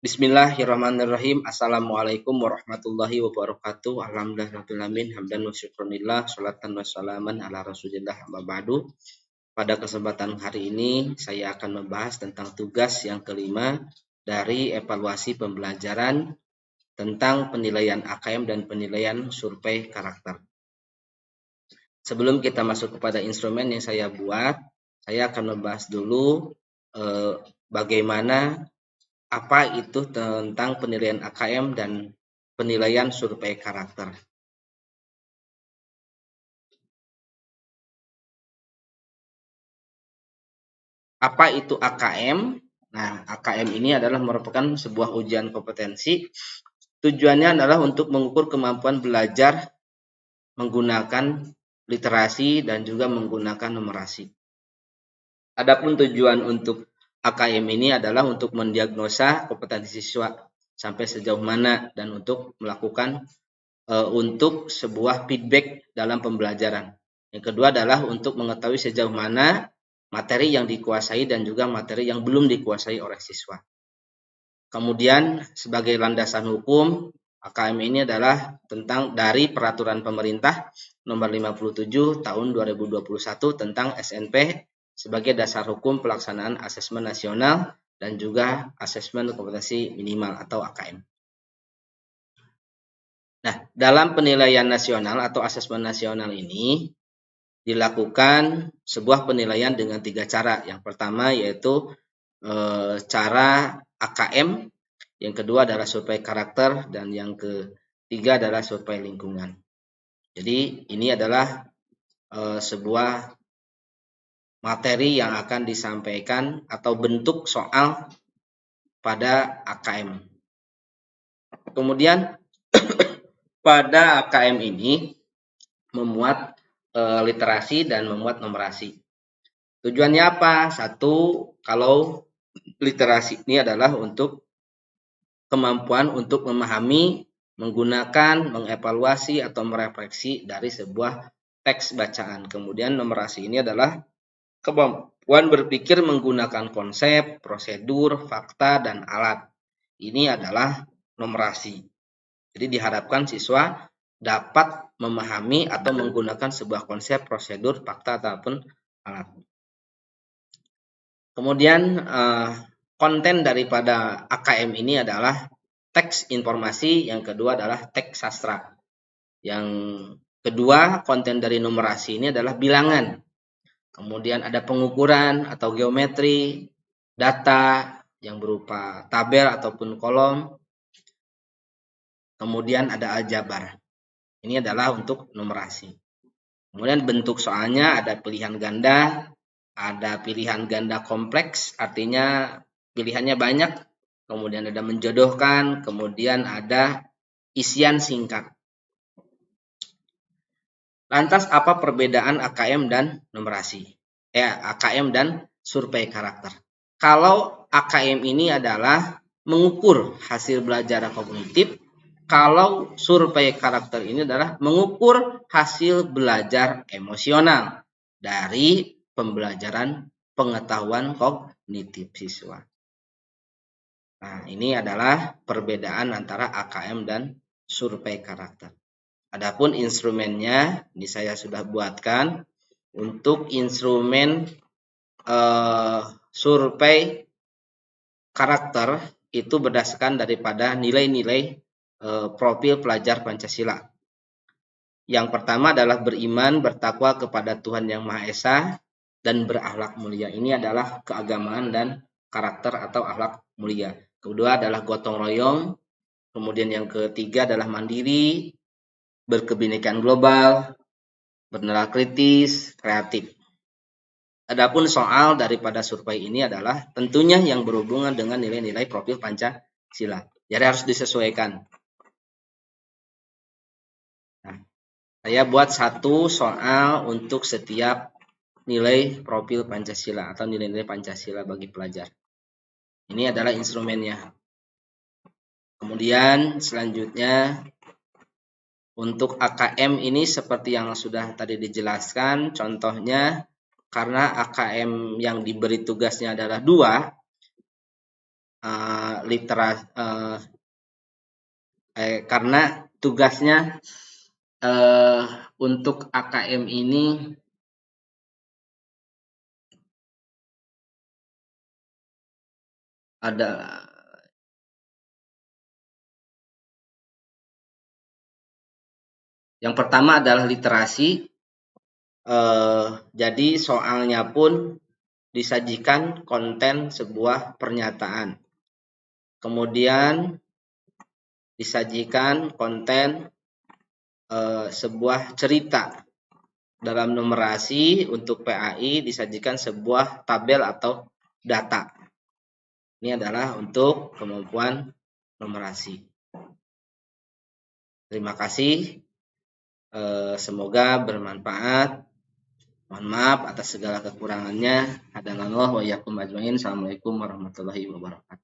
Bismillahirrahmanirrahim. Assalamualaikum warahmatullahi wabarakatuh. Alhamdulillahirrahmanirrahim. Hamdan wa syukranillah. Salatan wa salaman ala rasulillah amma ba'du. Pada kesempatan hari ini saya akan membahas tentang tugas yang kelima dari evaluasi pembelajaran tentang penilaian AKM dan penilaian survei karakter. Sebelum kita masuk kepada instrumen yang saya buat, saya akan membahas dulu bagaimana apa itu tentang penilaian AKM dan penilaian survei karakter. Apa itu AKM? Nah, AKM ini adalah merupakan sebuah ujian kompetensi. Tujuannya adalah untuk mengukur kemampuan belajar menggunakan literasi dan juga menggunakan numerasi. Adapun tujuan untuk AKM ini adalah untuk mendiagnosa kompetensi siswa sampai sejauh mana dan untuk melakukan untuk sebuah feedback dalam pembelajaran. Yang kedua adalah untuk mengetahui sejauh mana materi yang dikuasai dan juga materi yang belum dikuasai oleh siswa. Kemudian sebagai landasan hukum, AKM ini adalah tentang dari peraturan pemerintah nomor 57 tahun 2021 tentang SNP sebagai dasar hukum pelaksanaan asesmen nasional dan juga asesmen kompetensi minimal atau AKM. Nah, dalam penilaian nasional atau asesmen nasional ini dilakukan sebuah penilaian dengan 3 cara. Yang pertama yaitu cara AKM, yang kedua adalah survei karakter, dan yang ketiga adalah survei lingkungan. Jadi ini adalah sebuah materi yang akan disampaikan atau bentuk soal pada AKM. Kemudian pada AKM ini memuat literasi dan memuat numerasi. Tujuannya apa? Satu, kalau literasi ini adalah untuk kemampuan untuk memahami, menggunakan, mengevaluasi atau merefleksi dari sebuah teks bacaan. Kemudian numerasi ini adalah kemampuan berpikir menggunakan konsep, prosedur, fakta, dan alat. Ini adalah numerasi. Jadi diharapkan siswa dapat memahami atau menggunakan sebuah konsep, prosedur, fakta, ataupun alat. Kemudian konten daripada AKM ini adalah teks informasi, yang kedua adalah teks sastra. Yang kedua, konten dari numerasi ini adalah bilangan. Kemudian ada pengukuran atau geometri, data yang berupa tabel ataupun kolom. Kemudian ada aljabar. Ini adalah untuk numerasi. Kemudian bentuk soalnya ada pilihan ganda, ada pilihan ganda kompleks, artinya pilihannya banyak. Kemudian ada menjodohkan, kemudian ada isian singkat. Lantas apa perbedaan AKM dan numerasi? AKM dan survei karakter. Kalau AKM ini adalah mengukur hasil belajar kognitif, kalau survei karakter ini adalah mengukur hasil belajar emosional dari pembelajaran pengetahuan kognitif siswa. Nah, ini adalah perbedaan antara AKM dan survei karakter. Adapun instrumennya, ini saya sudah buatkan. Untuk instrumen survei karakter itu berdasarkan daripada nilai-nilai profil pelajar Pancasila. Yang pertama adalah beriman, bertakwa kepada Tuhan Yang Maha Esa, dan berakhlak mulia. Ini adalah keagamaan dan karakter atau akhlak mulia. Kedua adalah gotong royong. Kemudian yang ketiga adalah mandiri, berkebinekaan global, bernalar kritis, kreatif. Adapun soal daripada survei ini adalah tentunya yang berhubungan dengan nilai-nilai profil Pancasila. Jadi harus disesuaikan. Nah, saya buat satu soal untuk setiap nilai profil Pancasila atau nilai-nilai Pancasila bagi pelajar. Ini adalah instrumennya. Kemudian selanjutnya untuk AKM ini seperti yang sudah tadi dijelaskan, contohnya karena AKM yang diberi tugasnya adalah 2, karena tugasnya untuk AKM ini ada yang pertama adalah literasi. Jadi soalnya pun disajikan konten sebuah pernyataan. Kemudian disajikan konten sebuah cerita. Dalam numerasi untuk PAI disajikan sebuah tabel atau data. Ini adalah untuk kemampuan numerasi. Terima kasih. Semoga bermanfaat. Mohon maaf atas segala kekurangannya. Hadanallahu wa iyyakum ajmain. Assalamualaikum warahmatullahi wabarakatuh.